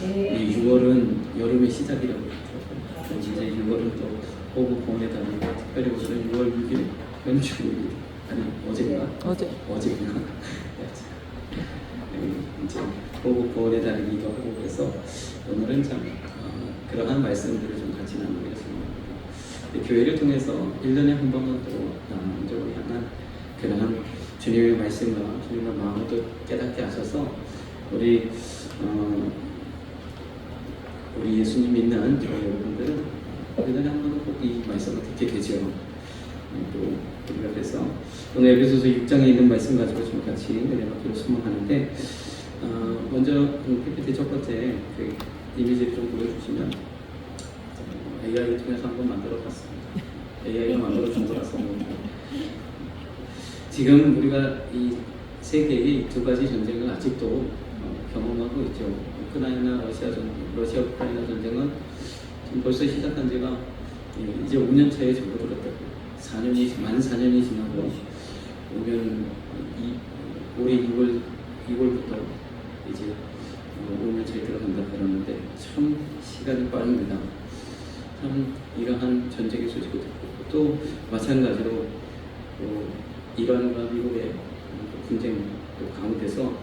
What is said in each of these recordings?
이 6월은 여름의 시작이라고 그러더라고요. 이제 6월은 또 호국 공원에 다니고 특별히 오늘은 6월 6일 연축일 아니 어제인가? 어제인가? 이제 호국 공원에 다니기도 하고 그래서 오늘은 참 그러한 말씀들을 좀 같이 나누겠습니다. 교회를 통해서 1년에 한 번은 또 남쪽을 향한 그러한 주님의 말씀과 주님의 마음을 또 깨닫게 하셔서 우리 예수님 믿는 여러분들은 1년에 한 번은 꼭 이 말씀을 듣게 되죠. 또 우리가 그래서 오늘 에베소서 6장에 있는 말씀 가지고 좀 같이 은혜 받기로 소망하는데 먼저 PPT 첫 번째 그 이미지를 좀 보여주시면 AI를 통해서 한번 만들어 봤습니다. AI가 만들어 준 거라서 지금 우리가 이 세계의 두 가지 전쟁을 아직도 경험하고 있죠. 러시아 우크라이나 전쟁은 지금 벌써 시작한 지가 이제 5년 차에 접어들었다고. 만 4년이 지나고 오면 올해 2월부터 이제 5년 차에 들어간다 그러는데 참 시간이 빠릅니다. 참 이러한 전쟁의 소식을 듣고 또 마찬가지로 이란과 미국의 분쟁 가운데서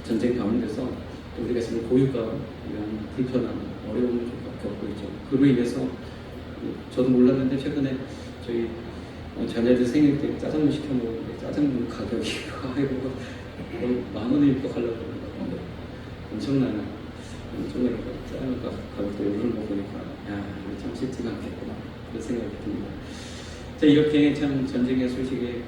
전쟁 가운데서 또 우리가 지금 고유가 이런 불편한 어려움을 좀 겪고 있죠. 그로 인해서 저도 몰랐는데 최근에 저희 자녀들 생일 때 짜장면 시켜 먹었는데 짜장면 가격이 아이고 10,000원에 입덕하려고 그러는데 엄청나게 짜장면 가격도 오르는 거 보니까 야 이거 참 쉽지가 않겠구나 그런 생각이 듭니다. 자 이렇게 참 전쟁의 소식에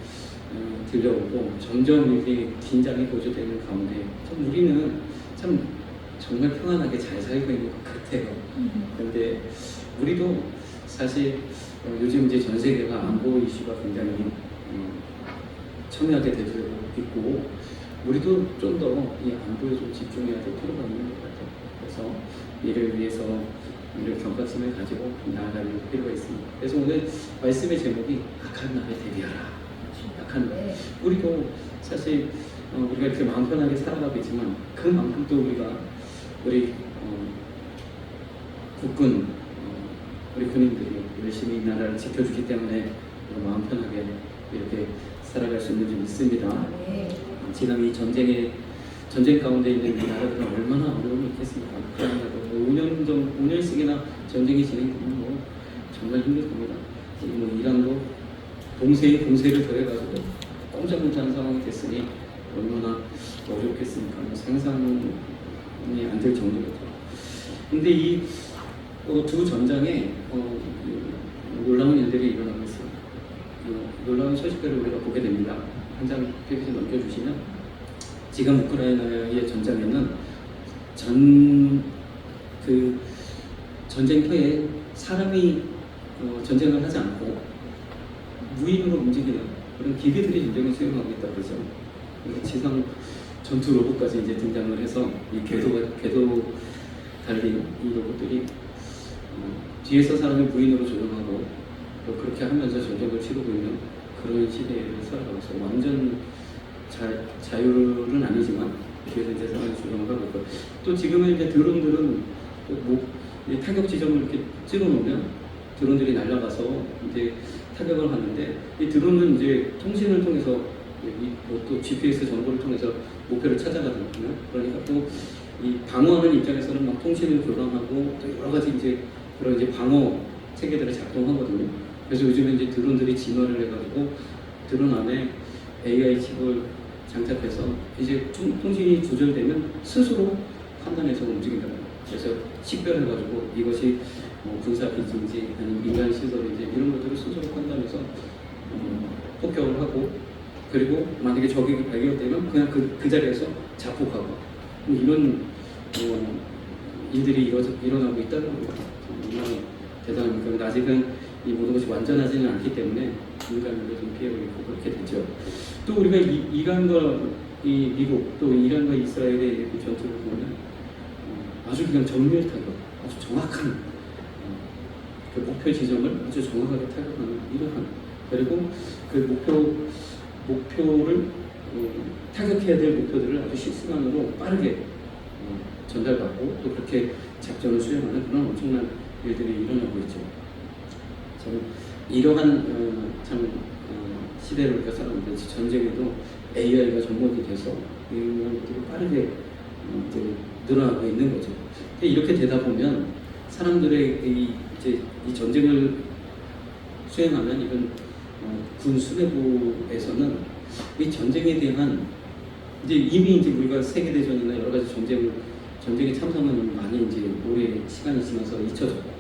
들려오고 점점 이렇게 긴장이 고조되는 가운데 참 우리는 참 정말 평안하게 잘 살고 있는 것 같아요. 그런데 우리도 사실 요즘 이제 전 세계가 안보 이슈가 굉장히 첨예하게 되고 있고 우리도 좀 더 이 안보에 좀 집중해야 될 필요가 있는 것 같아요. 그래서 이를 위해서 이런 경각심을 가지고 나아갈 필요가 있습니다. 그래서 오늘 말씀의 제목이 악한 날에 대비하라. 악한 날. 우리도 사실 우리가 이렇게 마음 편하게 살아가고 있지만 그만큼 또 우리 국군 우리 군인들이 열심히 이 나라를 지켜주기 때문에 마음 편하게 이렇게 살아갈 수 있는 줄 믿습니다. 지난 이 전쟁 가운데 있는 이 나라들은 얼마나 어려움이 있겠습니까? 우크라이나도 5년씩이나 전쟁이 진행되면 정말 힘들 겁니다. 이란도 봉쇄를 더해가지고 꼼짝 못하는 상황이 됐으니 얼마나 어렵겠습니까? 상상이 안 될 정도겠죠. 근데 이 두 전장에 놀라운 일들이 일어나고 있어요. 놀라운 소식들을 우리가 보게 됩니다. 한 장 PPT 넘겨주시면 지금 우크라이나의 전장에는 전쟁터에 사람이 전쟁을 하지 않고 무인으로 움직이는 그런 기계들이 전쟁을 수행하고 있다고 그러죠. 지상 전투 로봇까지 이제 등장을 해서 이 궤도 달린 이 로봇들이 뒤에서 사람을 무인으로 조종하고 또 그렇게 하면서 전쟁을 치르고 있는 그런 시대를 살아가고 있어요. 완전 자유는 아니지만 뒤에서 이제 사람을 조종을 하고 있고 또 지금은 이제 드론들은 타격 지점을 이렇게 찍어놓으면 드론들이 날아가서 이제 타격을 하는데 이 드론은 이제 통신을 통해서 또 GPS 정보를 통해서 목표를 찾아가거든요. 그러니까 또 이 방어하는 입장에서는 막 통신을 교란하고 또 여러 가지 이제 그런 이제 방어 체계들이 작동하거든요. 그래서 요즘에 이제 드론들이 진화를 해가지고 드론 안에 AI 칩을 장착해서 이제 통신이 조절되면 스스로 판단해서 움직인다. 그래서 식별해가지고 이것이 군사 기지인지 아니면 민간 시설인지 이런 것들을 스스로 판단해서 폭격을 하고 그리고 만약에 적이 발견되면 그냥 그 자리에서 자폭하고 이런 일들이 일어나고 있다는 겁니다. 정말 대단합니다. 그런데 아직은 이 모든 것이 완전하지는 않기 때문에 민간인도 좀 피해를 입고 그렇게 되죠. 또 우리가 이란과 이 미국 또 이란과 이스라엘의 그 전투를 보면 아주 그냥 정밀 타격, 아주 정확한 그 목표 지점을 아주 정확하게 타격하는 이러한 그리고 그 목표를 타격해야 될 목표들을 아주 실시간으로 빠르게 전달받고 또 그렇게 작전을 수행하는 그런 엄청난 일들이 일어나고 있죠. 저는 이러한 시대를 우리가 살아오는데 전쟁에도 AI가 접목이 돼서 이런 것들이 빠르게 이제 늘어나고 있는 거죠. 이렇게 되다 보면 사람들의 이 전쟁을 수행하면 이런 군 수뇌부에서는 이 전쟁에 대한 이제 이미 이제 우리가 세계 대전이나 여러 가지 전쟁에 참석은 많이 이제 오래 시간이 지나서 잊혀졌고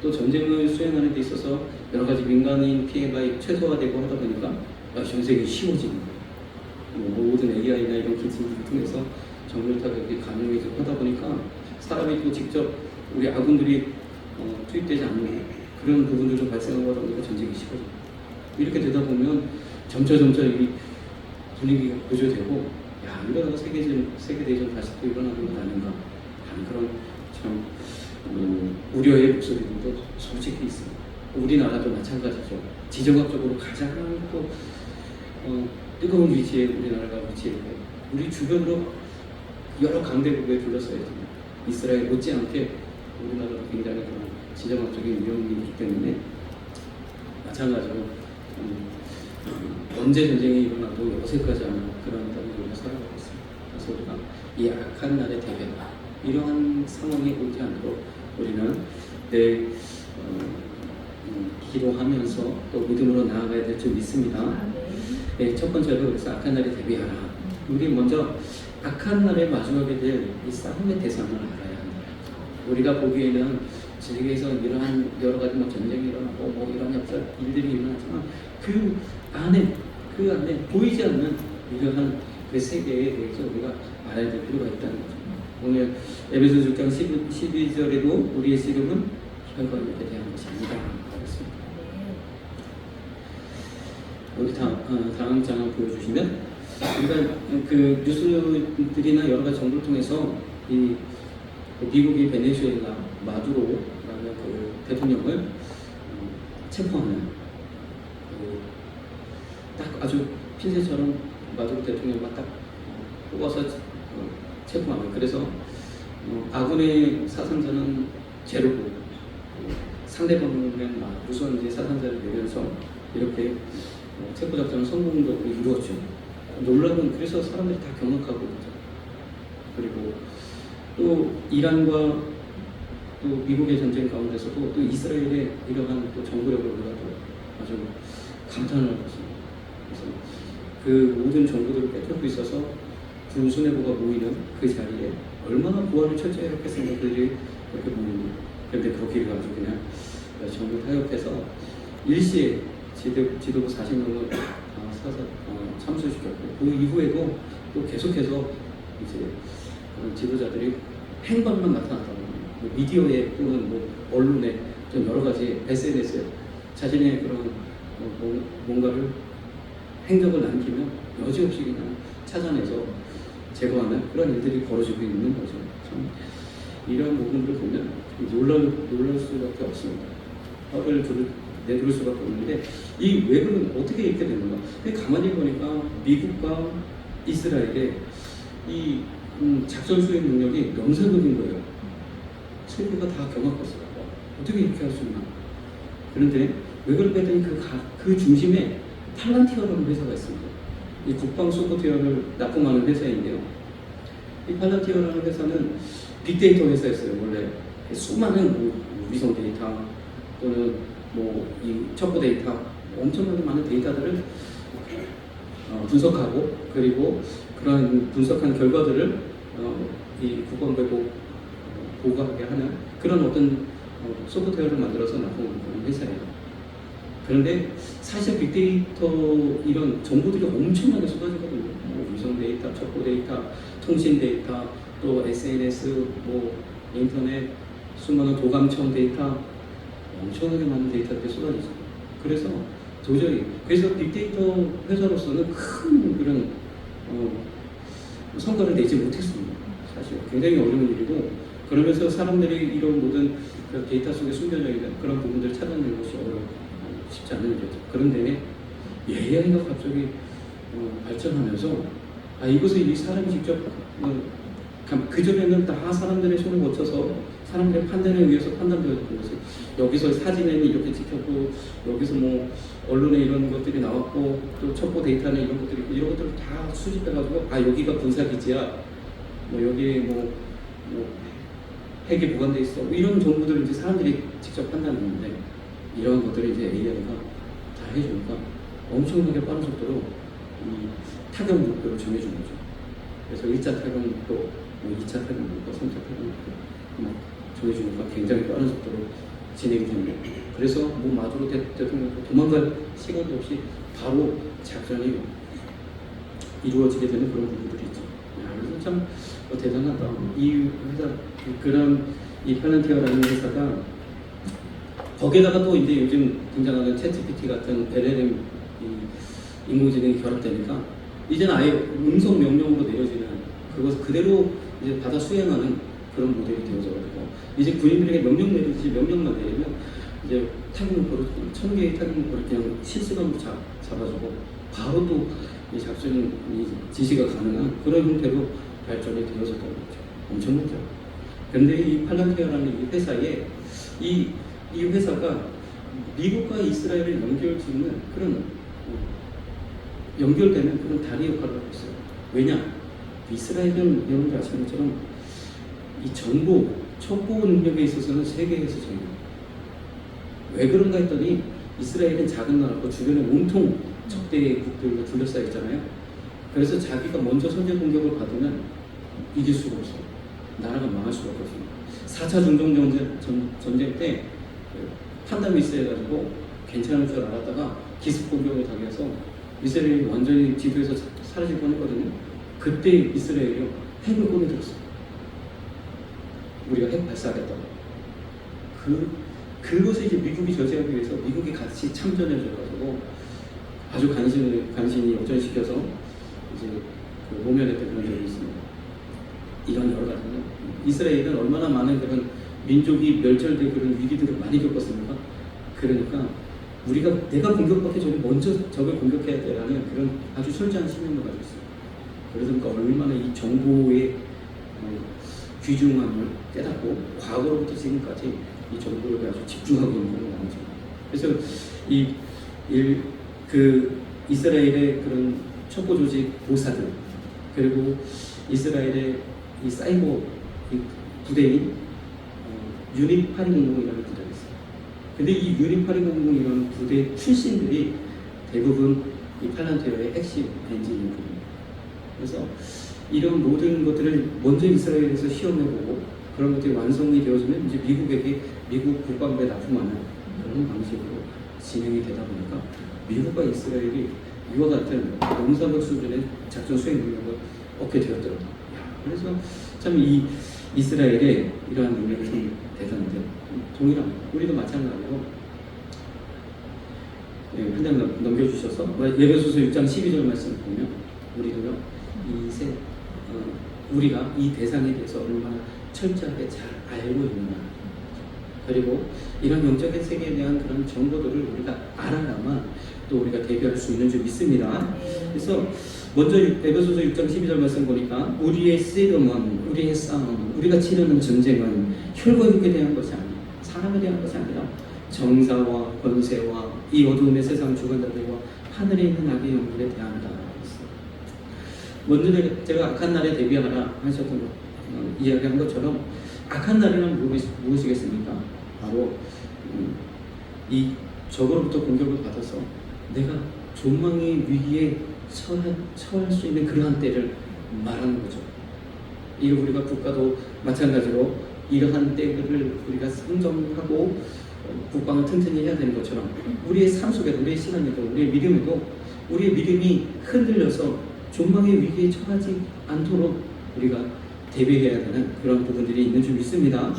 또 전쟁을 수행하는 데 있어서 여러 가지 민간인 피해가 최소화되고 하다 보니까 전쟁이 쉬워지는 거예요. 모든 AI나 이런 기술을 통해서 정밀 타격이 가능해지고 하다 보니까 사람이 또 직접 우리 아군들이 투입되지 않는 그런 부분들도 발생하고 하다 보니까 전쟁이 쉬워져요. 이렇게 되다 보면 점차 이 분위기가 고조되고 이러다가 세계대전 다시 또 일어나는 건 아닌가 하는 그런 참 우려의 목소리들도 솔직히 있습니다. 우리나라도 마찬가지죠. 지정학적으로 가장 또 뜨거운 위치에 우리나라가 위치했고 우리 주변으로 여러 강대국에 둘러싸여 있습니다. 이스라엘 못지않게 우리나라도 굉장히 그런 지정학적인 위험이 있기 때문에 마찬가지로 언제 전쟁이 일어나도 어색하지 않은 그런 땅에 우리가 살아가고 있습니다. 그래서 우리가 이 악한 날의 대변 이러한 상황이 오지 않도록 우리는 내 기도하면서 또 믿음으로 나아가야 될 줄 믿습니다. 네, 첫 번째로 그래서 악한 날에 대비하라. 우리 먼저 악한 날에 마주하게 될 이 싸움의 대상을 알아야 합니다. 우리가 보기에는 세계에서 이러한 여러 가지 전쟁이 일어나고 이런 일들이 일어나지만 그 안에 보이지 않는 이러한 그 세계에 대해서 우리가 알아야 될 필요가 있다는 거죠. 오늘 에베소 6장 12절에도 우리의 씨름은 혈과 육에 대한 것이 아니다. 그렇습니다. 우리 다음 장을 보여주시면 우리가 그 뉴스들이나 여러 가지 정보를 통해서 이 미국이 베네수엘라 마두로라는 그 대통령을 체포하는 딱 아주 핀셋처럼 마두로 대통령과 딱 뽑아서 체포하는. 그래서 아군의 사상자는 제로고 상대방은 우선 이제 사상자를 내면서 이렇게 체포 작전을 성공적으로 이루었죠. 놀라운 그래서 사람들이 다 경악하고 있죠. 그리고 또 이란과 또 미국의 전쟁 가운데서도 또 이스라엘의 이러한 또 정보력을 우리가 또 아주 감탄을 하고 있습니다. 그래서 그 모든 정보들을 빼앗고 있어서 군 수뇌부가 모이는 그 자리에 얼마나 보안을 철저히 했겠습니까? 그들이 그렇게 모이는. 그런데 거기를 아주 그냥 정부 타협해서 일시에 지도부 40명을 참수시켰고 그 이후에도 또 계속해서 이제 지도자들이 행방만 나타났다고 미디어에 또는 언론에 좀 여러 가지 SNS에 자신의 그런 뭔가를 행적을 남기면 여지없이 그냥 찾아내서 제거하는 그런 일들이 벌어지고 있는 거죠. 참 이런 부분들을 보면 놀랄 수밖에 없습니다. 화를 내두를 수밖에 없는데 이 외교는 어떻게 이렇게 되는가? 가만히 보니까 미국과 이스라엘의 이 작전 수행 능력이 명사적인 거예요. 세계가 다 경악했어요. 어떻게 이렇게 할 수 있나? 그런데 왜 그렇게 했더니 그 중심에 팔란티어라는 회사가 있습니다. 이 국방 소프트웨어를 납품하는 회사인데요. 이 팔란티어라는 회사는 빅데이터 회사였어요. 원래 수많은 위성 데이터 또는 이 첩보 데이터 엄청나게 많은 데이터들을 분석하고 그리고 그런 분석한 결과들을 이 국방부에 보고하게 하는 그런 어떤 소프트웨어를 만들어서 납품하는 회사예요. 그런데 사실 빅데이터 이런 정보들이 엄청나게 쏟아지거든요. 위성 데이터, 첩보 데이터, 통신 데이터, 또 SNS, 인터넷, 수많은 도감청 데이터, 엄청나게 많은 데이터들이 쏟아지죠. 그래서 빅데이터 회사로서는 큰 그런 성과를 내지 못했습니다. 사실 굉장히 어려운 일이고 그러면서 사람들이 이런 모든 그 데이터 속에 숨겨져 있는 그런 부분들을 찾아내는 것이 쉽지 않은 일이죠. 그런데 AI가 갑자기 발전하면서 이것을 이 사람이 직접 그전에는 다 사람들의 손을 거쳐서 사람들의 판단에 의해서 판단되었던 것이 여기서 사진에는 이렇게 찍혔고 여기서 뭐 언론에 이런 것들이 나왔고 또 첩보 데이터는 이런 것들이 있고 이런 것들을 다 수집해가지고 아 여기가 군사기지야 뭐 여기에 뭐 핵이 보관돼 있어 뭐 이런 정보들을 이제 사람들이 직접 판단했는데 이런 것들을 이제 AI가 다 해주니까 엄청나게 빠른 속도로 이 타격 목표를 정해준 거죠. 그래서 1차 타격 목표, 뭐 2차 타격 목표, 3차 타격 목표 막 정해주니까 굉장히 빠른 속도로 진행이 됩니다. 그래서 뭐 마두로 대통령도 도망갈 시간도 없이 바로 작전이 이루어지게 되는 그런 부분들이 있죠. 그래서 참 대단하다. 이 회사 그런 이 팔란티어라는 회사가 거기에다가 또 이제 요즘 등장하는 챗GPT 같은 LLM 인공지능이 결합되니까 이제는 아예 음성 명령으로 내려지는 그것을 그대로 이제 받아 수행하는 그런 모델이 되어져가지고 이제 군인들에게 명령 내리듯이 명령만 내리면 이제 타격목표를 1000개의 타격목표를 그냥 실시간으로 잡아주고 바로 또 이 작전 지시가 가능한 그런 형태로 발전이 되어졌다는 거죠. 엄청나죠. 그런데 이 팔란티어라는 이 회사에 이 회사가 미국과 이스라엘을 연결짓는 그런 연결되는 그런 다리 역할을 하고 있어요. 왜냐? 이스라엘은 여러분들 아시는 것처럼 이 정보, 첩보 능력에 있어서는 세계에서 제일. 왜 그런가 했더니 이스라엘은 작은 나라고 주변에 온통 적대국들과 둘러싸여 있잖아요. 그래서 자기가 먼저 선제 공격을 받으면 이길 수가 없어. 나라가 망할 수가 없거든요. 4차 중동전쟁 때 판단 미스해가지고 괜찮을 줄 알았다가 기습 공격을 당해서 이스라엘이 완전히 지도에서 사라질 뻔했거든요. 그때 이스라엘이 핵을 꺼내들었어요. 우리가 핵 발사하겠다고. 그것을 이제 미국이 저지하기 위해서 미국이 같이 참전해줘가지고 아주 간신히 역전시켜서 이제 그 모면했던 그런 적이 있습니다. 이런 여러 가지는 이스라엘은 얼마나 많은 그런 민족이 멸절된 그런 위기들을 많이 겪었습니까? 그러니까 내가 공격받기 전에 먼저 적을 공격해야 되라는 그런 아주 철저한 신념을 가지고 있어요. 그러니까 얼마나 이 정보의 귀중함을 깨닫고 과거로부터 지금까지 이 정보를 아주 집중하고 있는 그런 거죠. 그래서 이스라엘의 그런 첩보 조직 보사들 그리고 이스라엘의 이 사이버 부대인 유닛 8200이라는 부대가 있어요. 근데 이 유닛 8200이라는 부대 출신들이 대부분 이 팔란티어의 핵심 엔지니어들입니다. 그래서 이런 모든 것들을 먼저 이스라엘에서 시험해보고 그런 것들이 완성이 되어지면 이제 미국 국방부에 납품하는 그런 방식으로 진행이 되다 보니까 미국과 이스라엘이 이와 같은 농사력 수준의 작전 수행 능력을 얻게 되었더라고요. 그래서 참 이 이스라엘의 이러한 능력이 참 대단한데 동일합니다. 우리도 마찬가지로 한 장 넘겨주셔서 예배소서 6장 12절 말씀을 보면 우리도요 우리가 이 대상에 대해서 얼마나 철저하게 잘 알고 있느냐 그리고 이런 영적인 세계에 대한 그런 정보들을 우리가 알아야만 또 우리가 대비할 수 있는 줄 믿습니다. 그래서 먼저 에베소서 6장 12절 말씀 보니까 우리의 씨름은 우리의 싸움 우리가 치르는 전쟁은 혈과 육에 대한 것이 아니라 사람에 대한 것이 아니라 정사와 권세와 이 어두움의 세상 주관자들과 하늘에 있는 악의 영들에 대한다. 먼저 제가 악한 날에 대비하라 하셨던 이야기한 것처럼 악한 날에는 무엇이겠습니까? 바로 이 적으로부터 공격을 받아서 내가 존망의 위기에 처할 수 있는 그러한 때를 말하는 거죠. 이 우리가 국가도 마찬가지로 이러한 때를 우리가 상정하고 국방을 튼튼히 해야 되는 것처럼 우리의 삶 속에도 우리의 신앙에도 우리의 믿음에도 우리의 믿음이 흔들려서 존망의 위기에 처하지 않도록 우리가 대비해야 되는 그런 부분들이 있는 줄 믿습니다.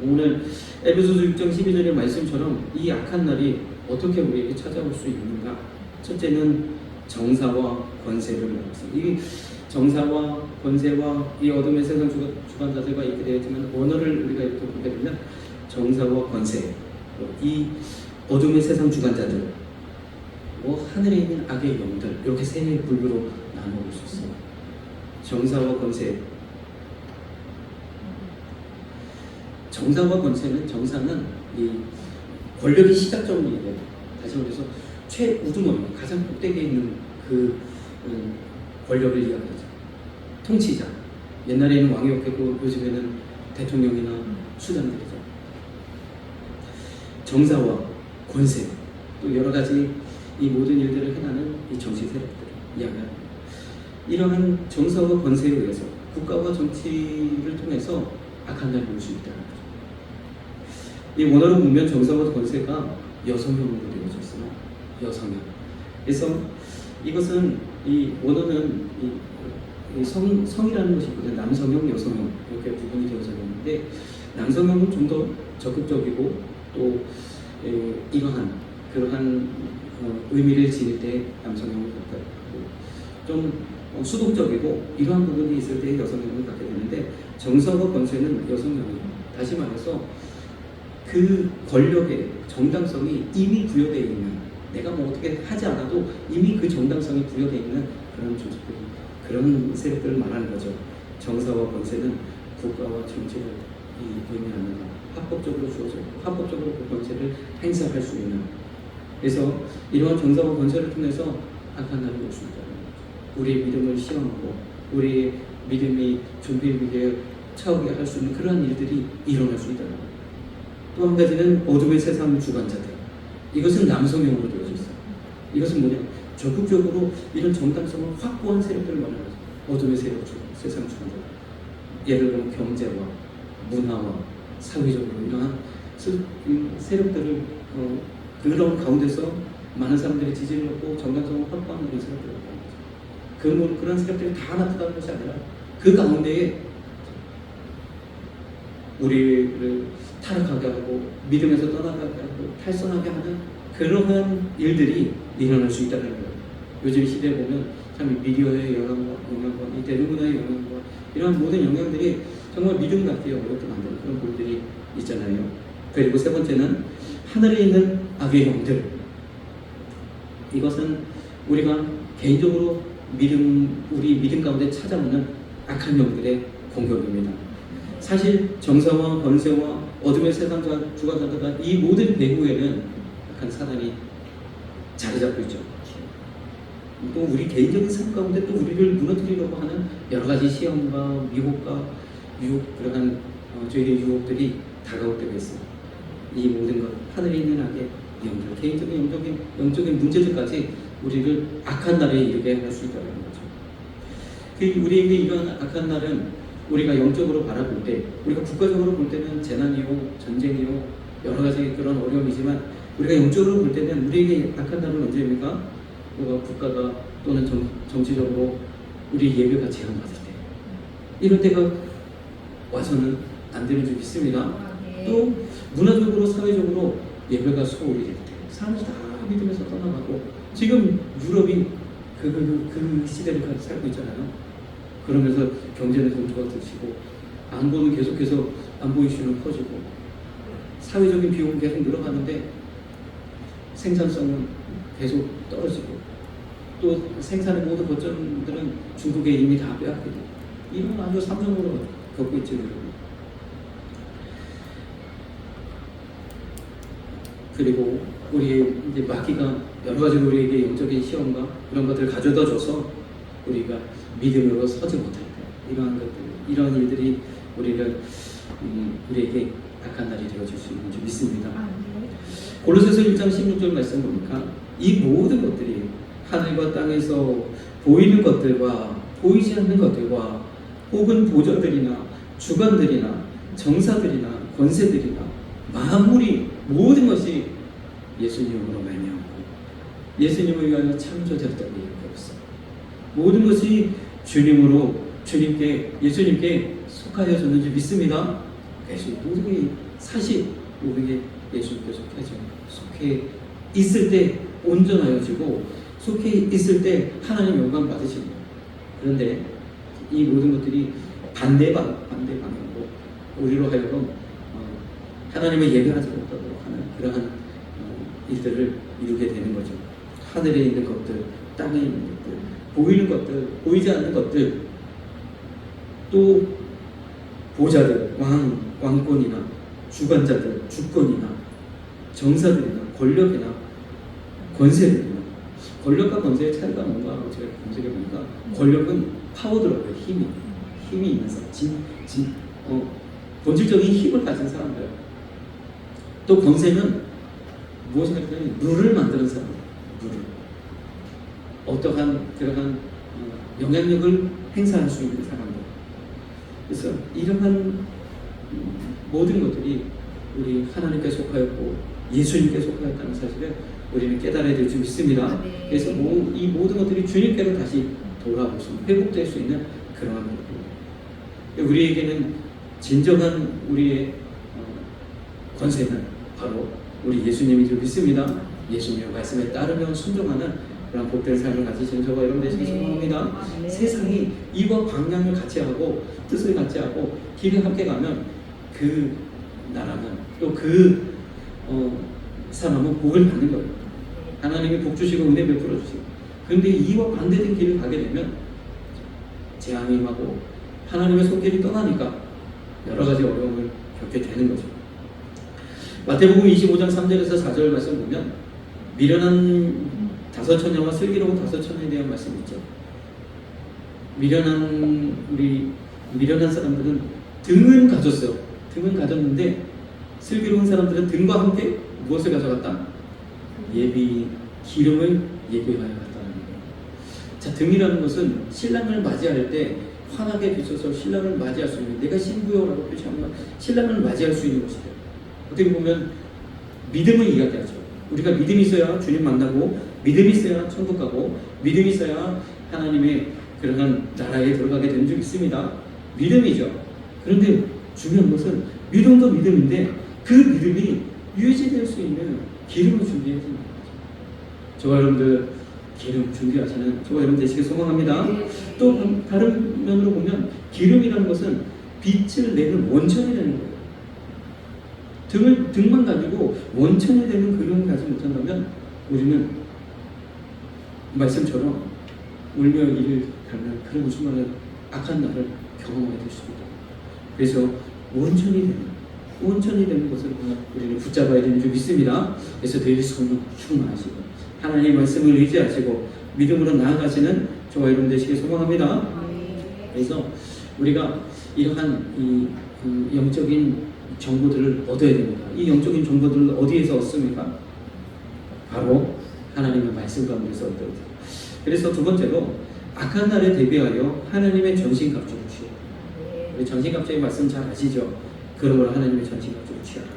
오늘 에베소서 6장 12절의 말씀처럼 이 악한 날이 어떻게 우리에게 찾아올 수 있는가? 첫째는 정사와 권세를 말합니다. 이 정사와 권세와 이 어둠의 세상 주관자들과 있게 되었지만 언어를 우리가 이렇게 보게 되면 정사와 권세, 이 어둠의 세상 주관자들, 하늘에 있는 악의 영들 이렇게 세 분류로 나눠볼 수 있습니다. 정사와 권세, 정사와 권세는 정사는 이 권력이 시작점이에요. 다시 말해서 최우두머리 가장 꼭대기에 있는 그 권력을 이야기하죠. 통치자. 옛날에는 왕이었고 요즘에는 대통령이나 수장들이죠. 정사와 권세 또 여러 가지 이 모든 일들을 해나는 이 정치 세력들 이야기합니다. 이러한 정사와 권세에 의해서 국가와 정치를 통해서 악한 날이 올 수 있다는 거죠. 이 원어로 보면 정사와 권세가 여성형으로 되어져 있어요. 여성형. 그래서 이것은 이 원어는 이 성이라는 것이 있거든요. 남성형, 여성형 이렇게 구분이 되어져 있는데 남성형은 좀 더 적극적이고 또 이러한 그러한 의미를 지닐 때 남성형을 갖고 좀 수동적이고 이러한 부분이 있을 때 여성형을 갖게 되는데 정사와 권세는 여성형이에요. 다시 말해서 그 권력의 정당성이 이미 부여되어 있는 내가 뭐 어떻게 하지 않아도 이미 그 정당성이 부여되어 있는 그런 조직들 그런 세력들을 말하는 거죠. 정사와 권세는 국가와 정치를 의미하는 합법적으로 주어져 있고 합법적으로 그 권세를 행사할 수 있는 그래서 이러한 정사와 권세를 통해서 악한 날이 올 수 있다는 거죠. 우리의 믿음을 시험하고 우리의 믿음이 준비에 차오게 할 수 있는 그러한 일들이 일어날 수 있다는 거죠. 또 한 가지는 어둠의 세상 주관자들 이것은 남성형으로 되어져 있어요. 이것은 뭐냐 적극적으로 이런 정당성을 확보한 세력들을 말하는 거죠. 어둠의 세상 주관자들 예를 들면 경제와 문화와 사회적으로 이러한 세력들을 그런 가운데서 많은 사람들이 지지를 얻고 정당성을 확보하는 이런 세력들을 말하는 거죠. 그런 세력들이 다 나타나는 것이 아니라 그 가운데에 우리를 타락하게 하고 믿음에서 떠나가게 하고 탈선하게 하는 그러한 일들이 일어날 수 있다는 거예요. 요즘 시대에 보면 참 미디어의 영향과 이 대중문화의 영향과 이러한 모든 영향들이 정말 믿음 갖기 어렵게 만드는 그런 부분들이 있잖아요. 그리고 세 번째는 하늘에 있는 악의 영들. 이것은 우리가 개인적으로 우리 믿음 가운데 찾아오는 악한 영들의 공격입니다. 사실 정사와 권세와 어둠의 세상 주관자들과 이 모든 배후에는 약간 사단이 자리 잡고 있죠. 또 우리 개인적인 삶 가운데 또 우리를 무너뜨리려고 하는 여러 가지 시험과 미혹과 유혹 그러한 죄의 유혹들이 다가올 때가 있습니다. 이 모든 것 하늘에 있는 악의 영들, 개인적인 영적인 문제들까지 우리를 악한 날에 이르게 할 수 있다는 거죠. 우리에게 이런 악한 날은 우리가 영적으로 바라볼 때, 우리가 국가적으로 볼 때는 재난이요, 전쟁이요, 여러 가지 그런 어려움이지만 우리가 영적으로 볼 때는 우리에게 악한 날은 언제입니까? 국가가 또는 정치적으로 우리 예배가 제한받을 때 이런 때가 와서는 안 되는 줄 믿습니다. 또 문화적으로 사회적으로 예배가 소홀히 될 때 사람들이 다 믿음에서 떠나가고 지금 유럽이 그 시대를 살고 있잖아요. 그러면서 경제는 공조가 드시고 안보는 계속해서 안보 이슈는 커지고 사회적인 비용은 계속 늘어가는데 생산성은 계속 떨어지고 또 생산의 모든 거점들은 중국에 이미 다 빼앗기고 이런 아주 삼성으로 겪고 있죠. 그리고 우리 이제 마귀가 여러 가지 우리에게 영적인 시험과 이런 것들을 가져다 줘서 우리가 믿음으로 서지 못할 때 이러한 것들, 이러한 일들이 우리에게 악한 날이 되어질 수 있는 줄 믿습니다. 골로새서 1장 16절 말씀 보니까 이 모든 것들이 하늘과 땅에서 보이는 것들과 보이지 않는 것들과 혹은 보좌들이나 주관들이나 정사들이나 권세들이나 만물이 모든 것이 예수님으로 말미암고 예수님을 위하여 창조되었다고 얘기하고 있어요. 모든 것이 예수님께 속하여졌는지 믿습니다. 그래서 모든 게 사실 모든 게 예수님께 속해 있을 때 온전하여지고 속해 있을 때 하나님 영광 받으십니다. 그런데 이 모든 것들이 반대 방향으로 우리로 하여금 하나님을 예배하지 못하도록 하는 그러한 일들을 이루게 되는 거죠. 하늘에 있는 것들, 땅에 있는 것들, 보이는 것들, 보이지 않는 것들, 또 보좌들, 왕권이나 주관자들, 주권이나 정사들이나 권력이나 권세들이나 권력과 권세의 차이가 뭔가 제가 검색해 보니까 권력은 파워더라고요. 힘이 있는 사람, 본질적인 힘을 가진 사람들. 또 권세는 무엇을 하냐면 룰을 만드는 사람, 룰을 어떠한 그러한 영향력을 행사할 수 있는 사람들. 그래서 이러한 모든 것들이 우리 하나님께 속하였고 예수님께 속하였다는 사실을 우리는 깨달아야 될 줄 믿습니다. 그래서 이 모든 것들이 주님께로 다시 돌아올 수 있는, 회복될 수 있는 그러한 것들. 우리에게는 진정한 우리의 권세는 바로 우리 예수님인 줄 믿습니다. 예수님의 말씀에 따르며 순종하는 그런 복된 삶을 가지시는 저와 여러분 되시기 소망합니다. 세상이 이와 방향을 같이 하고 뜻을 같이 하고 길을 함께 가면 그 나라는 또 그 사람은 복을 받는 거예요. 하나님이 복 주시고 은혜 베풀어 주시고. 그런데 이와 반대된 길을 가게 되면 재앙이 임하고 하나님의 손길이 떠나니까 여러 가지 어려움을 겪게 되는 거죠. 마태복음 25장 3절에서 4절 말씀 보면 미련한 5처녀와 슬기로운 5처녀에 대한 말씀이 있죠. 미련한 사람들은 등은 가졌어요. 등은 가졌는데 슬기로운 사람들은 등과 함께 무엇을 가져갔다? 기름을 예비하여 갔다는 거예요. 자, 등이라는 것은 신랑을 맞이할 때 환하게 비춰서 신랑을 맞이할 수 있는, 내가 신부여라고 표시하면 신랑을 맞이할 수 있는 것이죠. 어떻게 보면 믿음을 이야기하죠. 우리가 믿음이 있어야 주님 만나고, 믿음이 있어야 천국 가고, 믿음이 있어야 하나님의 그러한 나라에 들어가게 되는 줄 믿습니다. 믿음이죠. 그런데 중요한 것은 믿음도 믿음인데 그 믿음이 유지될 수 있는 기름을 준비해야 됩니다. 저와 여러분들 기름 준비하시는 저와 여러분 되시길 소망합니다. 또 다른 면으로 보면 기름이라는 것은 빛을 내는 원천이 되는 거예요. 등만 가지고 원천이 되는 그림을 가지 못한다면 우리는 말씀처럼 울며 이를 갈면 그런 순간에 악한 날을 경험하게 될 수도 있다. 그래서 원천이 되는 것을 우리는 붙잡아야 되는 줄 믿습니다. 그래서 늘 성령 충만하시고 하나님의 말씀을 의지하시고 믿음으로 나아가시는 저와 여러분 되시길 소망합니다. 그래서 우리가 이러한 이 영적인 정보들을 얻어야 됩니다. 이 영적인 정보들을 어디에서 얻습니까? 바로 하나님의 말씀 가운데서 얻어야 돼요. 그래서 두 번째로 악한 날에 대비하여 하나님의 전신갑주를 취하라. 우리 전신갑주의 말씀 잘 아시죠? 그러므로 하나님의 전신갑주를 취하라.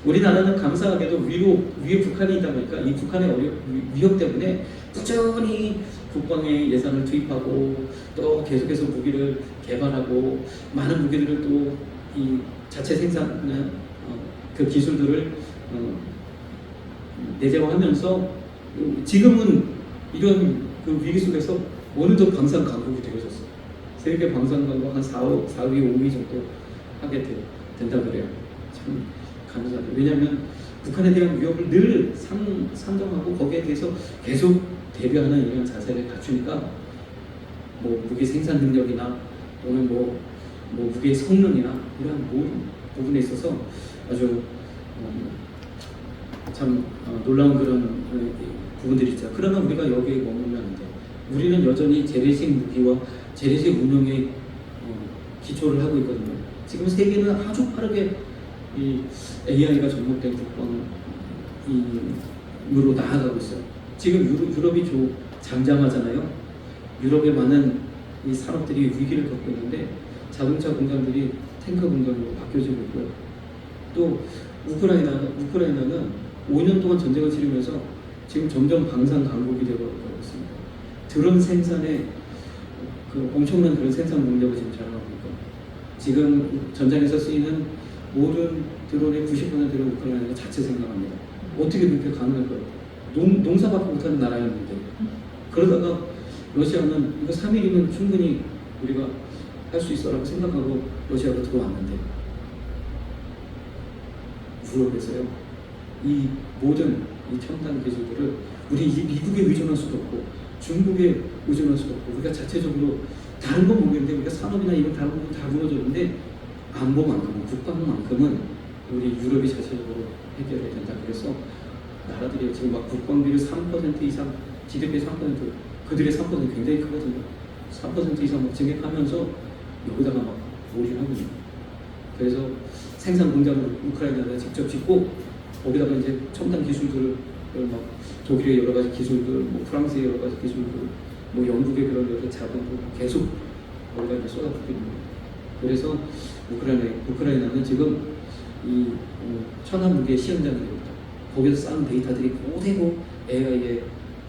우리나라는 감사하게도 위에 북한이 있다 보니까 이 북한의 위협 때문에 꾸준히 국방에 예산을 투입하고 또 계속해서 무기를 개발하고 많은 무기들을 또 이 자체 생산하는 그 기술들을 내재화하면서 지금은 이런 그 위기 속에서 어느덧 방산 강국이 되어졌어요. 세계 방산 강국 한 4위, 5위 정도 하게 된다 그래요. 참 감사해요. 왜냐하면 북한에 대한 위협을 늘 상정하고 거기에 대해서 계속 대비하는 이런 자세를 갖추니까 뭐 무기 생산 능력이나 또는 뭐 무기의 성능이나 이런 모든 부분에 있어서 아주 참 놀라운 그런 부분들이 있죠. 그러나 우리가 여기에 머물면 안 돼요. 우리는 여전히 재래식 무기와 재래식 운용에 기초를 하고 있거든요. 지금 세계는 아주 빠르게 이 AI가 접목된 국방으로 나아가고 있어요. 지금 유럽이 잠잠하잖아요. 유럽의 많은 이 산업들이 위기를 겪고 있는데 자동차 공장들이 탱커 공장으로 바뀌어지고 있고요. 또 우크라이나는 5년 동안 전쟁을 치르면서 지금 점점 방산 강국이 되고 있습니다. 드론 생산에 그 엄청난 그런 생산 능력을 지금 자랑하고 있고, 지금 전장에서 쓰이는 모든 드론의 90%를 우크라이나가 자체 생산합니다. 어떻게 그렇게 가능할까요? 농사밖에 못하는 나라였는데. 그러다가 러시아는 이거 3일이면 충분히 우리가 할 수 있어라고 생각하고 러시아로 들어왔는데, 유럽에서요 이 모든 이 첨단 기술들을 우리 미국에 의존할 수도 없고 중국에 의존할 수도 없고, 우리가 자체적으로 다른 건 모르겠는데 우리가 산업이나 이런 다른 부분 다 무너졌는데 안보만큼은, 국방만큼은 우리 유럽이 자체적으로 해결해야 된다. 그래서 나라들이 지금 막 국방비를 3% 이상, GDP 3%, 그들의 3% 굉장히 크거든요. 3% 이상 막 증액하면서 여기다가 막 몰입하고 있는. 그래서 생산 공장을 우크라이나가 직접 짓고 거기다가 이제 첨단 기술들을 막 독일의 여러 가지 기술들, 뭐 프랑스의 여러 가지 기술들, 뭐 영국의 그런 여러 자본들 계속 거기다 이제 쏟아붓고 있는 거예요. 그래서 우크라이나는 지금 이 천하무기의 시험장이 됩니다. 거기서 쌓은 데이터들이 그대로 AI의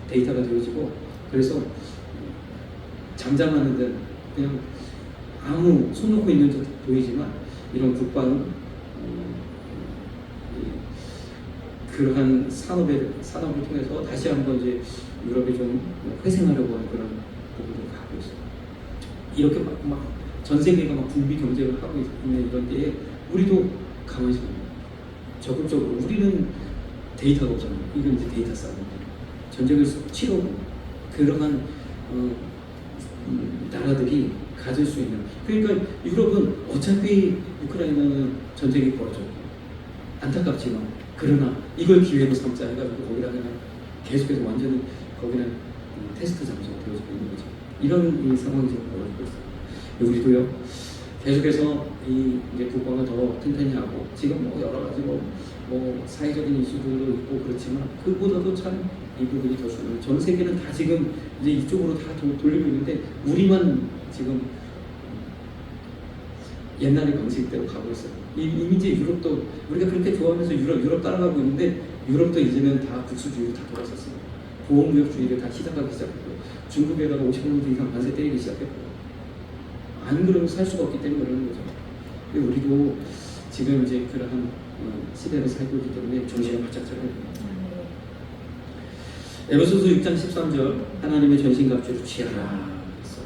데이터가 되어지고, 그래서 잠잠하는 데 그냥 아무 손 놓고 있는 듯 보이지만 이런 국방 그러한 산업을 통해서 다시 한번 이제 유럽이 좀 회생하려고 하는 그런 부분을 갖고 있어요. 이렇게 막 전 세계가 막 북미 경쟁을 하고 있는 이런 때에 우리도 가만히 있습니다. 적극적으로 우리는 데이터가 없잖아요. 이건 이제 데이터 싸움인데 전쟁을 치르고 그러한 나라들이 가질 수 있는, 그러니까 유럽은 어차피 우크라이나는 전쟁이 벌어졌고 안타깝지만 그러나 이걸 기회로 삼자 해가지고 거기다 그냥 계속해서 완전히 거기는 테스트 장소가 되어지고 있는 거죠. 이런 이 상황이 지금 벌어지고 있어요. 우리도요 계속해서 이 이제 국방을 더 튼튼히 하고 지금 뭐 여러 가지 뭐 사회적인 이슈들도 있고 그렇지만 그보다도 참 이 부분이 더 중요해요. 전 세계는 다 지금 이제 이쪽으로 다 돌리고 있는데 우리만 지금 옛날의 방식대로 가고 있어요. 이미 이제 유럽도 우리가 그렇게 좋아하면서 유럽 따라가고 있는데 유럽도 이제는 다 국수주의로 다 돌아섰어요. 보호무역주의를 다 시작하기 시작했고 중국에다가 50% 이상 관세 때리기 시작했고 안 그러면 살 수가 없기 때문에 그러는 거죠. 우리도 지금 이제 그러한 시대를 살고 있기 때문에 정신을 바짝 차려야 됩니다. 에베소서 6장 13절 하나님의 전신갑주를 취하라 그랬어.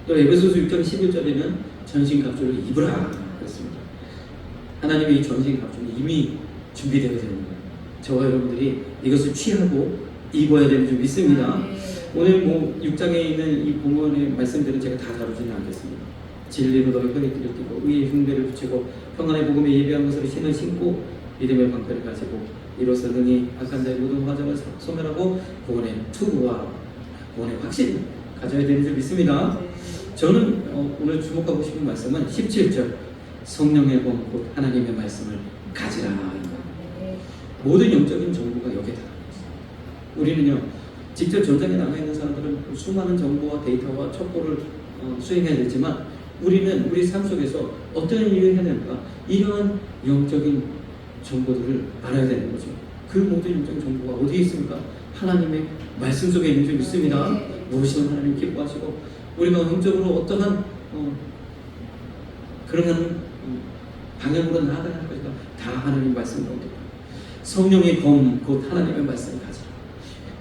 또 에베소서 6장 11절에는 전신갑주를 입으라 그랬습니다. 하나님의 이 전신갑주는 이미 준비되어 있는 거예요. 저와 여러분들이 이것을 취하고 입어야 되는 줄 믿습니다. 오늘 뭐 6장에 있는 이 본문의 말씀들은 제가 다 다루지는 않겠습니다. 진리로 너희 허리띠를 띠고 의의 흉배를 붙이고 평안의 복음에 예비한 것으로 신을 신고 믿음의 방패를 가지고 이로써 능히 악한 자의 모든 화정을 소멸하고 구원의 투구와 구원의 확신 가져야 되는 줄 믿습니다. 저는 오늘 주목하고 싶은 말씀은 17절 성령의 검 곧 하나님의 말씀을 가지라. 모든 영적인 정보가 여기에 다 우리는요 직접 전장에 나가 있는 사람들은 수많은 정보와 데이터와 첩보를 수행해야 되지만 우리는 우리 삶 속에서 어떤 일을 해야 될까? 이러한 영적인 정보들을 알아야 되는 거죠. 그 모든 영적인 정보가 어디에 있습니까? 하나님의 말씀 속에 있는 줄 믿습니다. 무엇이든 하나님 기뻐하시고 우리가 영적으로 어떠한 그러한 방향으로 나아가야 할 것인가? 다 하나님 말씀 가운데 성령의 검 곧 하나님의 말씀을 가지라.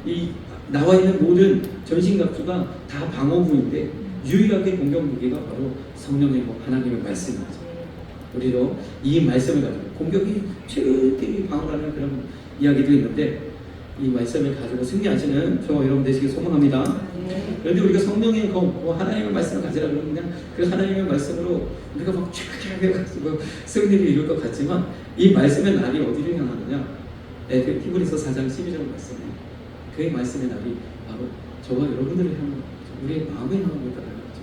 이 나와 있는 모든 전신갑주가 다 방어구인데 유일하게 공격 무기가 바로 성령의 검 하나님의 말씀입니다. 우리도 이 말씀을 가지고 공격이 최대의 방어라는 그런 이야기도 있는데 이 말씀을 가지고 승리하시는 저와 여러분 되시길 소망합니다. 그런데 우리가 성령의 검, 하나님의 말씀을 가지라 그러면 그냥 그 하나님의 말씀으로 우리가 막 쫙쫙 해가지고 승리를 이룰 것 같지만 이 말씀의 날이 어디를 향하느냐? 그 히브리서 4장 12절 말씀에 그 말씀의 날이 바로 저와 여러분들을 향하는 거죠. 우리의 마음에 향하는 걸 따라가죠.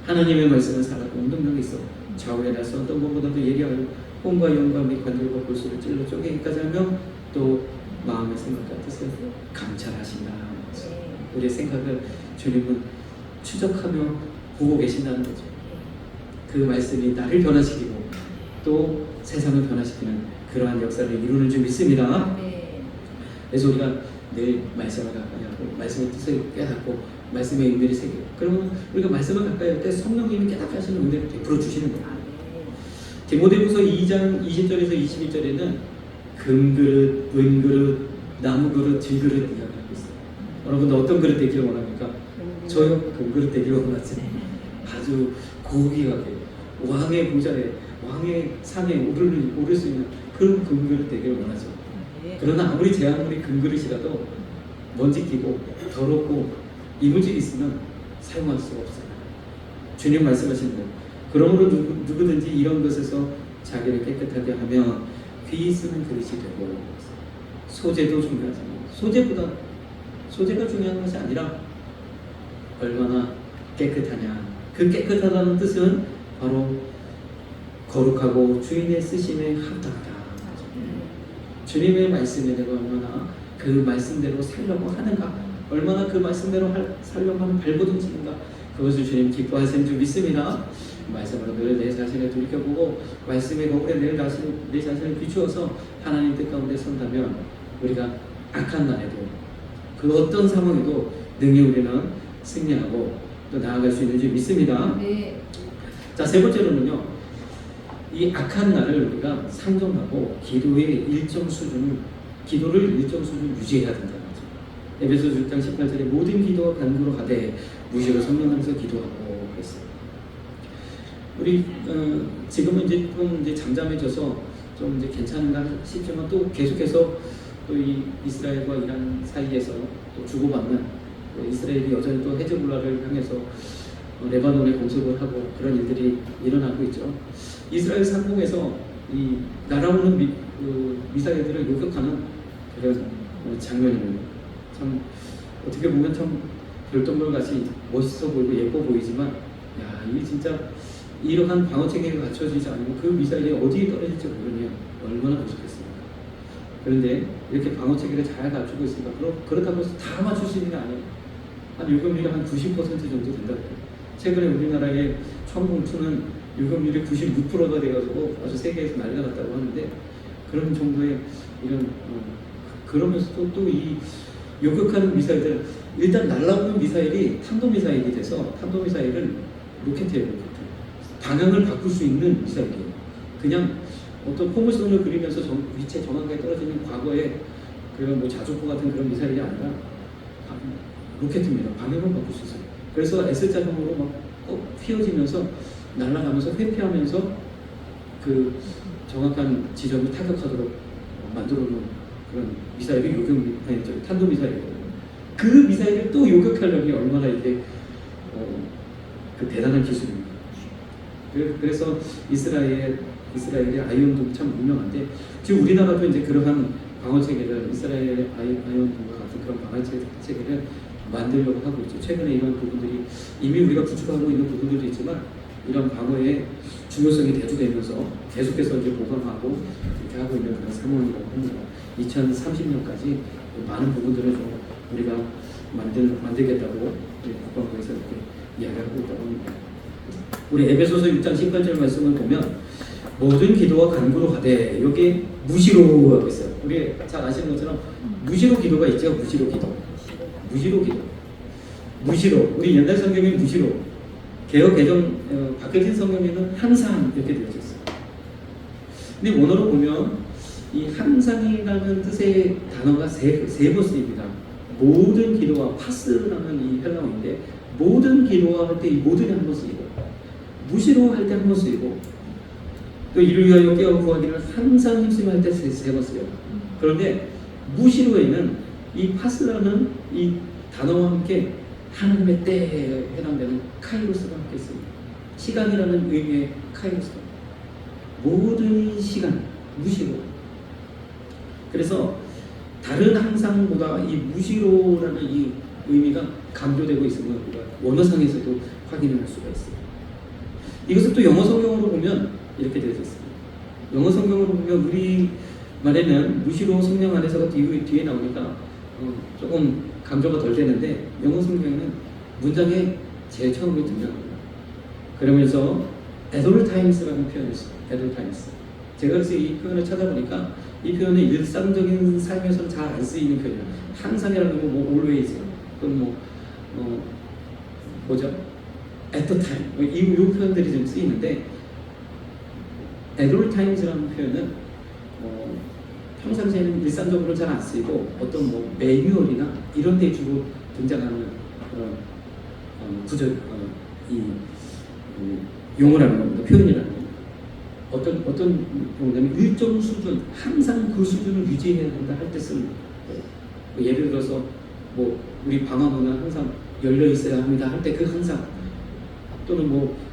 하나님의 말씀은 살았고 운동력이 있어 좌우에 나서 어떤 것보다도 예리하고 혼과 영과 및 관절과 골수를 찔러 쪼개기까지 하며 또 마음의 생각과 뜻을 감찰하신다. 우리의 생각을 주님은 추적하며 보고 계신다는 거죠. 그 말씀이 나를 변화시키고 또 세상을 변화시키는 그러한 역사를 이루는 줄 믿습니다. 그래서 우리가 늘 말씀을 가까이 하고 말씀의 뜻을 깨닫고 말씀의 의미를 새기고 그러면 우리가 말씀을 가까이 할 때 성령님이 깨닫게 하시는 은혜를 베풀어 주시는 거예요. 디모데후서 2장 20절에서 21절에는 금그릇, 은그릇, 나무그릇, 질그릇 이야기하고 있어요. 여러분들 어떤 그릇 되기를 원합니까? 저요? 금그릇 되기를 원하지. 아주 고귀하게 왕의 보좌에 왕의 상에 오를 수 있는 그런 금그릇 되기를 원하죠. 그러나 아무리 제 아무리 금그릇이라도 먼지 끼고 더럽고 이물질이 있으면 사용할 수가 없어요. 주님 말씀하시는 거예요. 그러므로 누구든지 이런 것에서 자기를 깨끗하게 하면 귀 쓰는 그릇이 되고, 소재도 중요하지만 소재가 중요한 것이 아니라 얼마나 깨끗하냐. 그 깨끗하다는 뜻은 바로 거룩하고 주인의 쓰심에 합당하다. 주님의 말씀에 내가 얼마나 그 말씀대로 살려고 하는가, 얼마나 그 말씀대로 살려고 하는 발버둥치는가, 그것을 주님 기뻐하시는 줄 믿습니다. 말씀으로 늘 내 자신을 돌이켜보고 말씀의 거울에 내 자신을 비추어서 하나님 뜻 가운데 선다면 우리가 악한 날에도 그 어떤 상황에도 능히 우리는 승리하고 또 나아갈 수 있는 줄 믿습니다. 네. 자, 세 번째로는요, 이 악한 날을 우리가 상정하고 기도를 일정 수준 유지해야 된다는 거죠. 에베소서 6장 18절에 모든 기도와 간구로 가되 무시로 성령하면서 기도하고 그랬어요. 우리 지금은 이제 좀 이제 잠잠해져서 좀 이제 괜찮은가 싶지만 또 계속해서 또 이 이스라엘과 이란 사이에서 또 주고받는, 또 이스라엘이 여전히 또 헤즈볼라를 향해서 레바논에 공습을 하고 그런 일들이 일어나고 있죠. 이스라엘 상공에서 이 날아오는 미사일들을 요격하는 그런 장면입니다. 참 어떻게 보면 참 별똥별 같이 멋있어 보이고 예뻐 보이지만, 야, 이게 진짜 이러한 방어 체계가 갖춰지지 않으면 그 미사일이 어디에 떨어질지 모르면 얼마나 무섭겠습니까? 그런데 이렇게 방어 체계를 잘 갖추고 있으니까 그렇다고 해서 다 맞출 수 있는 게 아니에요. 한 유격률이 한 90% 정도 된다고 해요. 최근에 우리나라의 천공투는 유격률이 96%가 돼가지고 아주 세계에서 난리가 났다고 하는데, 그런 정도의 이런 그러면서도 또 이 요격하는 미사일들, 일단 날아오는 미사일이 탄도미사일이 돼서 탄도미사일은 로켓이에요. 로켓. 방향을 바꿀 수 있는 미사일이에요. 그냥 어떤 포물선을 그리면서 위치에 정확하게 떨어지는 과거의 그런 뭐 자주포 같은 그런 미사일이 아니라 로켓입니다. 방향을 바꿀 수 있어요. 그래서 S자형으로 막 휘어지면서 날아가면서 회피하면서 그 정확한 지점을 타격하도록 만들어놓은 그런 미사일이 탄도미사일이거든요. 그 미사일을 또 요격하려니 얼마나 이게 그 대단한 기술입니다. 그래서 이스라엘의 아이언돔 참 유명한데, 지금 우리나라도 이제 그러한 방어 체계를, 이스라엘의 아이언돔과 같은 그런 방어 체계를 만들려고 하고 있죠. 최근에 이런 부분들이 이미 우리가 구축하고 있는 부분들도 있지만, 이런 방어의 중요성이 대두되면서 계속해서 이제 보강하고 이렇게 하고 있는 그런 상황이라고 합니다. 2030년까지 많은 부분들을 좀 우리가 만들겠다고 국방부에서 이렇게 이야기하고 있다고 합니다. 우리 에베소서 6장 18절 말씀을 보면 모든 기도와 간구로 가되, 여기 무시로 하고 있어요. 우리 잘 아시는 것처럼 무시로 기도가 있죠. 무시로 기도. 우리 옛날 성경에 무시로, 개혁 개정 박해진 성경에는 항상 이렇게 되어 있어요. 근데 원어로 보면 이 항상이라는 뜻의 단어가 세 번 쓰입니다. 모든 기도와 파스라는 이 헬라어인데, 모든 기도와 할 때 이 모든이 한 번 쓰이고, 무시로 할 때 한 번 쓰이고, 또 이를 위하여 깨어 구하기를 항상 힘쓰며 할 때 세 번 쓰여요. 그런데 무시로에는 이 파스라는 이 단어와 함께 하나님의 때에 해당되는 카이로스가 함께 있습니다. 시간이라는 의미의 카이로스가, 모든 시간, 무시로. 그래서 다른 항상보다 이 무시로라는 이 의미가 강조되고 있음을 우리가 원어상에서도 확인을 할 수가 있어요. 이것을 또 영어 성경으로 보면 이렇게 되어 있습니다. 영어 성경으로 보면 우리 말에는 무시로 성령 안에서가 뒤에 나오니까 조금 강조가 덜 되는데, 영어 성경에는 문장에 제일 처음으로 등장합니다. 그러면서 at all times라는 표현이 있어요. at all times. 제가 그래서 이 표현을 찾아보니까 이 표현은 일상적인 삶에서는 잘 안 쓰이는 표현이에요. 항상이라는 건 뭐 always, 또는 뭐죠? at the time. 이 표현들이 좀 쓰이는데, at all times라는 표현은 평상시에는 일상적으로 잘 안 쓰이고, 어떤 뭐 매뉴얼이나 이런 데 주로 등장하는 그런 용어라는 겁니다. 표현이라는 겁니다. 어떤 용어냐면 일정 수준, 항상 그 수준을 유지해야 된다 할 때 쓰는 거예요. 예를 들어서 우리 방화문은 항상 열려 있어야 합니다 할 때 그 항상, 또는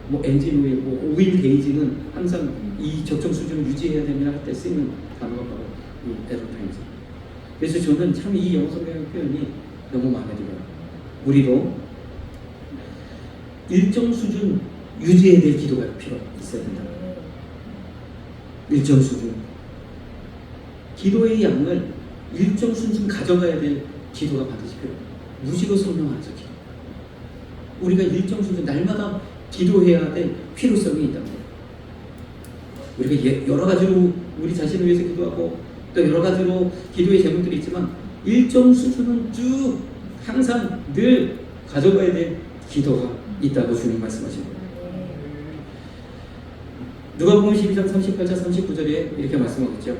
뭐 엔진 오일, 뭐 오일 게이지는 항상 이 적정 수준을 유지해야 됩니다 할 때 쓰이는 단어가 바로 이 에러타임즈. 그래서 저는 참 이 영어 성경 표현이 너무 마음에 들어요. 우리도 일정 수준 유지해야 될 기도가 필요 있어야 된다. 일정 수준. 기도의 양을 일정 수준 가져가야 될 기도가 반드시 필요해요. 무지로 성령하면서 기도. 우리가 일정 수준 날마다 기도해야 될 필요성이 있다는 거예요. 우리가 여러 가지로 우리 자신을 위해서 기도하고 또 여러 가지로 기도의 제목들이 있지만 일정 수준은 쭉 항상 늘 가져가야 될 기도가 있다고 주님 말씀하시는 거예요. 누가복음 12장 38절 39절에 이렇게 말씀하겠죠.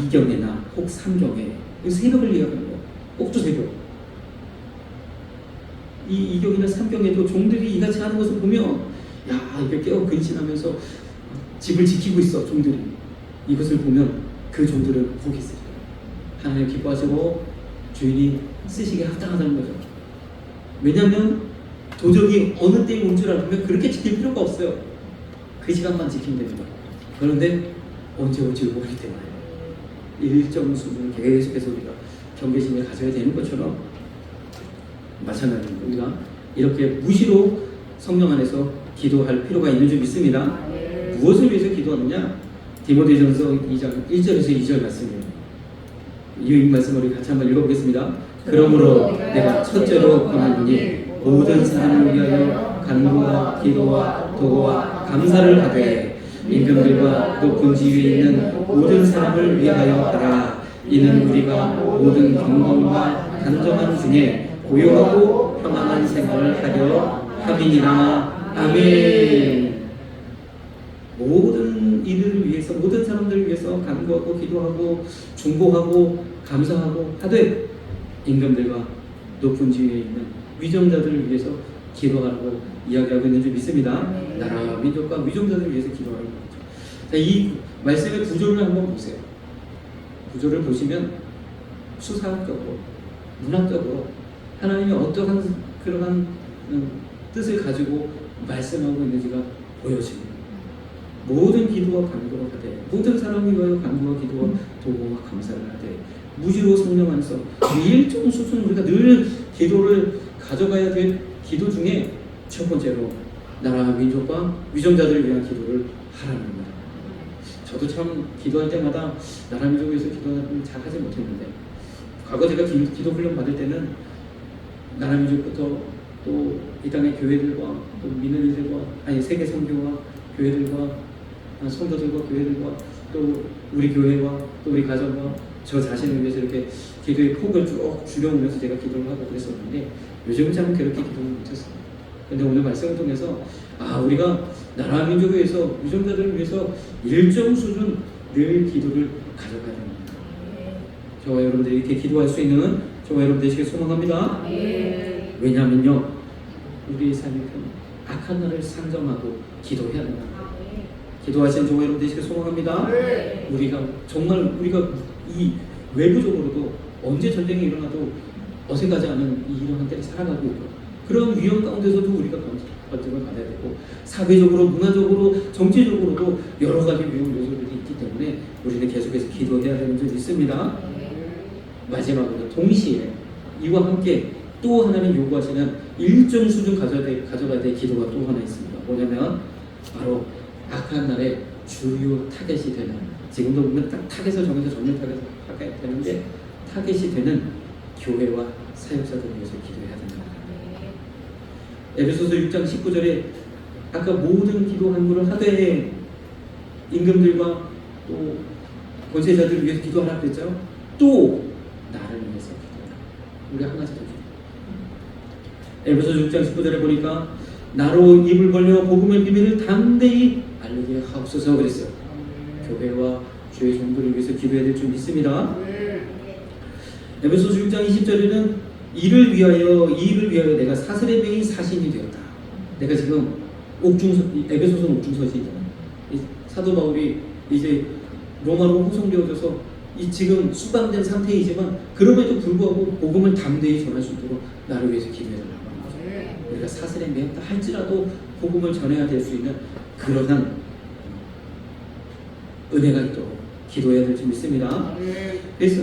이경에나 혹 삼경에 새벽을 이야기하는 거예요. 꼭두 새벽. 이 이경이나 삼경에도 종들이 이같이 하는 것을 보면 야 이렇게 깨어 근신하면서 집을 지키고 있어 종들이. 이것을 보면 그 종들은 복이 있어요. 하나님 기뻐하시고 주인이 쓰시기에 합당하다는 거죠. 왜냐하면 도적이 어느 때에 온 줄 알면 그렇게 지킬 필요가 없어요. 그 시간만 지키면 됩니다. 그런데 언제 올지 모르기 때문에 일정 수준을 계속해서 우리가 경계심을 가져야 되는 것처럼 마찬가지로 우리가 이렇게 무시로 성령 안에서 기도할 필요가 있는 줄 믿습니다. 무엇을 위해서 기도하느냐? 디모데전서 2장 1절에서 2절 말씀이에요. 이 말씀을 우리 같이 한번 읽어보겠습니다. 그러므로 내가 첫째로 권하노니 모든 사람을 위하여 간구와 기도와 도와 감사를 하되 임금들과 높은 지위에 있는 모든 사람을 위하여 하라. 이는 우리가 모든 경건과 단정한 중에 고요하고 평안한 생활을 하려 함이니라. 아멘. 모든 이들을 위해서, 모든 사람들을 위해서 간구하고 기도하고 중보하고 감사하고 하되 임금들과 높은 지위에 있는 위정자들을 위해서 기도하라고 이야기하고 있는 줄 믿습니다. 나라 민족과 위정자들을 위해서 기도하라고 하죠. 자, 이 말씀의 구조를 한번 보세요. 구조를 보시면 수사학적으로, 문학적으로 하나님이 어떠한 그러한 뜻을 가지고 말씀하고 있는지가 보여집니다. 모든 기도와 간구를 하되 모든 사람을 위하여 간구와 기도와 도구와 감사를 하되 무지로 성령 안에서 일정 수준 우리가 늘 기도를 가져가야 될 기도 중에 첫 번째로 나라 민족과 위정자들을 위한 기도를 하라는 겁니다. 저도 참 기도할 때마다 나라 민족을 위해서 기도하는 잘 하지 못했는데 과거 제가 기도 훈련 받을 때는 나라 민족부터 또 이 땅의 교회들과 또 믿는 이들과 아니 세계 선교와 교회들과 성도들과 교회들과 또 우리 교회와 또 우리 가정과 저 자신을 위해서 이렇게 기도의 폭을 쭉 줄여오면서 제가 기도를 하고 그랬었는데 요즘은 참 그렇게 기도를 못했어요. 근데 오늘 말씀을 통해서 우리가 나라 민족을 위해서 위정자들을 위해서 일정 수준 늘 기도를 가져가야 됩니다. 저와 여러분들이 이렇게 기도할 수 있는 저와 여러분 되시길 소망합니다. 왜냐하면요 우리의 삶이 악한 날을 상정하고 기도해야 된다. 기도하시는 저와 여러분 되시길 소망합니다. 우리가 정말 우리가 이 외부적으로도 언제 전쟁이 일어나도 어색하지 않은 이러한 때를 살아가고 있고 그런 위험 가운데서도 우리가 번점을 받아야 되고 사회적으로 문화적으로 정치적으로도 여러 가지 위험 요소들이 있기 때문에 우리는 계속해서 기도해야 되는 줄 믿습니다. 마지막으로 동시에 이와 함께 또 하나님 요구하시는 일정 수준 가져가야 될 기도가 또 하나 있습니다. 뭐냐면 바로 악한 날에 주요 타겟이 되는 지금도 보면 딱 타겟을 정해서 정면 타겟을 하게 되는데 타겟이 되는 교회와 사역자들을 위해서 기도해야 된다. 에베소서 6장 19절에 아까 모든 기도 간구를 하되 임금들과 또 권세자들을 위해서 기도하라 그랬죠. 또 나를 위해서 기도하라. 우리 한 가지 더 기도. 에베소서 6장 19절에 보니까 나로 입을 벌려 복음의 비밀을 담대히 알리게 하옵소서 그랬어요. 교회와 주의 종들을 위해서 기도해야 될 줄 믿습니다. 에베소서 6장 20절에는 이 일을 위하여 내가 사슬에 매인 사신이 되었다. 내가 지금 에베소서는 옥중서시잖아요. 사도 바울이 이제 로마로 후송되어져서 지금 수감된 상태이지만 그럼에도 불구하고 복음을 담대히 전할 수 있도록 나를 위해서 기도해달라고 하는 거죠. 우리가 사슬에 매였다 할지라도 복음을 전해야 될 수 있는 그러한 은혜가 있도록 기도해야 될 줄 믿습니다. 그래서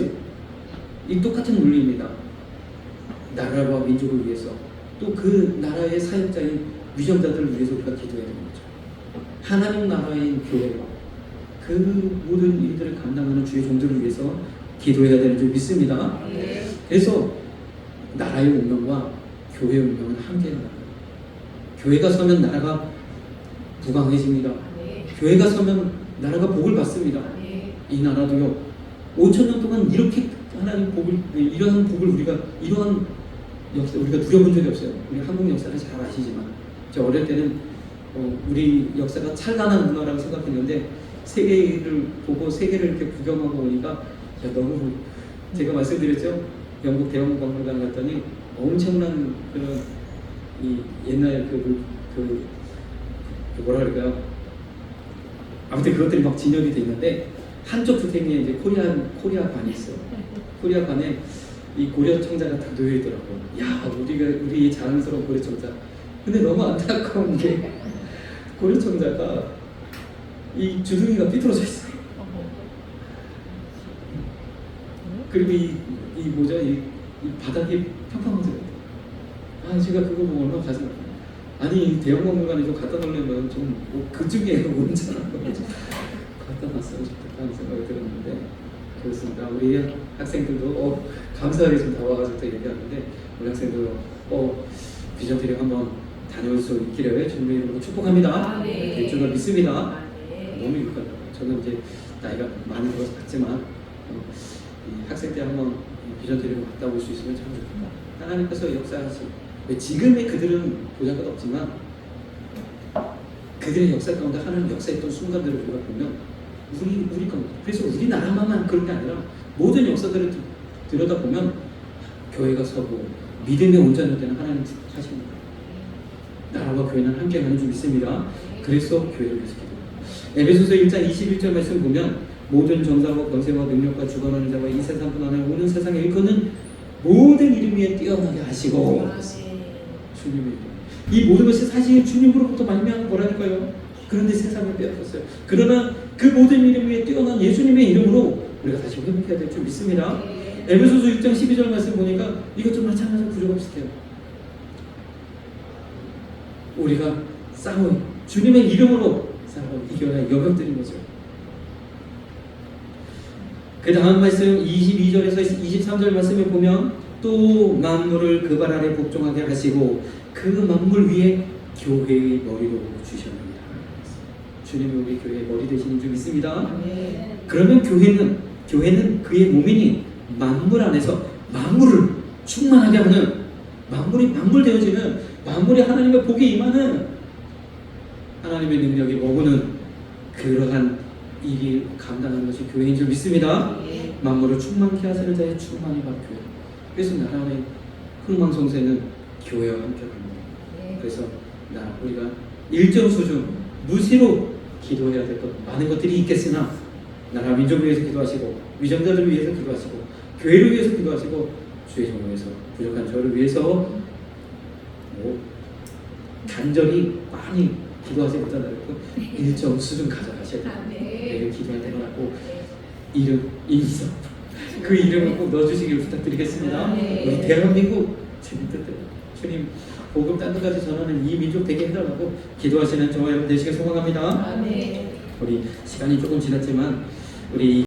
이 똑같은 논리입니다. 나라와 민족을 위해서 또 그 나라의 사역자인 위정자들을 위해서 우리가 기도해야 되는 거죠. 하나님 나라인 교회와 그 모든 일들을 감당하는 주의 종들을 위해서 기도해야 되는 줄 믿습니다. 그래서 나라의 운명과 교회의 운명은 함께 나가요. 교회가 서면 나라가 부강해집니다. 교회가 서면 나라가 복을 받습니다. 이 나라도요 5,000년 동안 이렇게 하나님 복을, 이러한 복을 이러한 역사 우리가 누려본 적이 없어요. 우리 한국 역사를 잘 아시지만 저 어릴 때는 우리 역사가 찬란한 문화라고 생각했는데 세계를 보고 세계를 이렇게 구경하고 오니까 너무 제가 말씀드렸죠. 영국 대형박물관 갔더니 엄청난 그런 이 옛날 그 뭐라 그럴까요? 아무튼 그것들이 막 진열이 돼 있는데 한쪽 주택에 이제 코리아관이 있어요. 코리아관에 이 고려 청자가 다 놓여 있더라고. 야, 우리 자랑스러운 고려 청자. 근데 너무 안타까운 게 고려 청자가 이 주둥이가 삐뚤어져 있어요. 그리고 이 뭐죠? 이 바닥이 평평하더라고요. 아, 제가 그거 보고 얼마나 가슴 아니 대형박물관에 좀 갖다 놓으려면 좀 그중에 온전한 거 갖다 놨으면 좋겠다는 생각이 들었는데 그렇습니다. 우리 학생들도 감사하게 좀 다 와가지고 또 얘기하는데 우리 학생들 비전 트랙 한번 다녀올 수 있기를 주님의 이름으로 축복합니다. 될 줄로 믿습니다. 너무 유익하다. 저는 이제 나이가 많이 들어서 갔지만 이 학생 때 한번 비전 트랙을 갔다 올 수 있으면 참 좋겠다. 하나님께서 역사하시고 지금의 그들은 보잘것 없지만 그들의 역사 가운데 하나님 역사했던 순간들을 우리가 보면 우리 겁니다. 그래서 우리나라만 그런 게 아니라 모든 역사들을 들여다보면 교회가 서고 믿음의 온전할 때는 하나님 축복하십니다. 나라와 교회는 함께 가는 줄 믿습니다. 그래서 교회를 위해서 기도합니다. 에베소서 1장 21절 말씀 보면 모든 정사와 권세와 능력과 주관하는 자와 이 세상뿐 아니라 오는 세상에 일컫는 모든 이름 위에 뛰어나게 하시고 주님의 이 모든 것이 사실 주님으로부터 말미암은 거라니까요. 그런데 세상을 빼앗겼어요. 그러나 그 모든 이름 위에 뛰어난 예수님의 이름으로 우리가 다시 회복해야 될 줄 믿습니다. 에베소서 6장 12절 말씀 보니까 이것 좀 마찬가지로 구조가 비슷해요. 우리가 싸워 주님의 이름으로 싸워 이겨야 여병들인 거죠. 그 다음 말씀 22절에서 23절 말씀을 보면 또 만물을 그 발 아래 복종하게 하시고 그 만물 위에 교회의 머리로 주셨느니라. 주님이 우리 교회의 머리 되시는 줄 믿습니다. 그러면 교회는 그의 몸이니 만물 안에서 만물을 충만하게 하는 만물이 만물되어지는 만물이 하나님의 복이 임하는 하나님의 능력이 머무는 그러한 일이 감당하는 것이 교회인 줄 믿습니다. 만물을 충만케 하시는 자의 충만이 바로 교회. 그래서 나라의 흥망성쇠는 교회와 함께 합니다. 그래서 우리가 일정 수준 무시로 기도해야 될 것 많은 것들이 있겠으나 나라 민족을 위해서 기도하시고 위정자들을 위해서 기도하시고 교회를 위해서 기도하시고 주의 종을 위해서 부족한 저를 위해서 간절히 많이 기도하지 못하더라도 일정 수준 가져가셔야 돼요. 내가 기도할 때가 꼭 이름 인성 그 이름을 꼭 넣어주시길 부탁드리겠습니다. 우리 대한민국 주님 복음 딴 데까지 전하는 이 민족 되게 해달라고 기도하시는 저와 여러분 되시길 소망합니다. 우리 시간이 조금 지났지만 우리